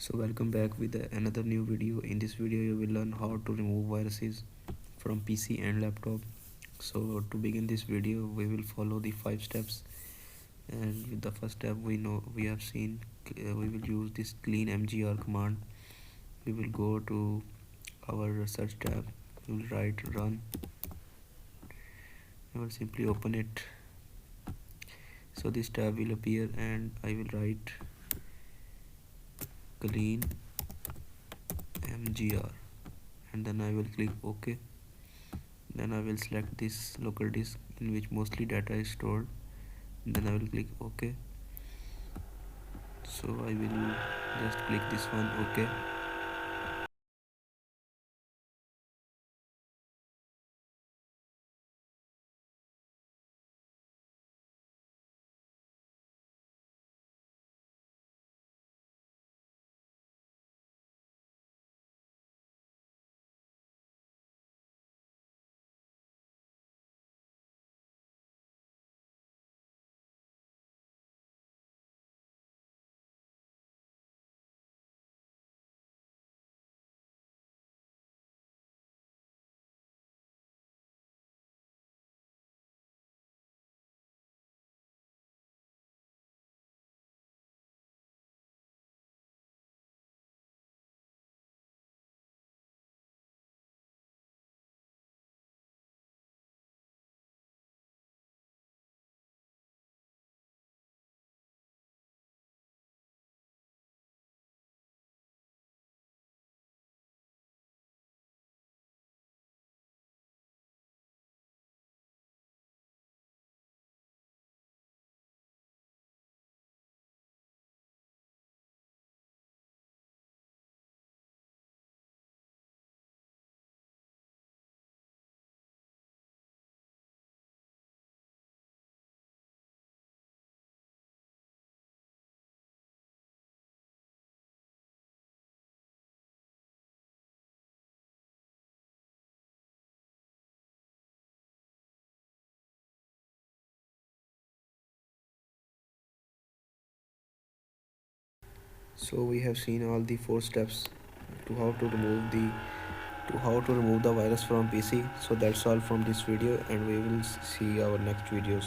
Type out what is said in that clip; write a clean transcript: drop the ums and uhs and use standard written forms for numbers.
So welcome back with another new video. In this video you will learn how to remove viruses from PC and laptop. So to begin this video we will follow the 5 steps, and with the first step we have seen we will use this clean mgr command. We will go to our search tab, we will write run, I will simply open it. So this tab will appear and I will write clean mgr and then I will click OK. Then I will select this local disk in which mostly data is stored. Then I will click OK. So I will just click this one OK. So we have seen all the 4 steps to how to remove the virus from PC. So that's all from this video, and we will see our next videos.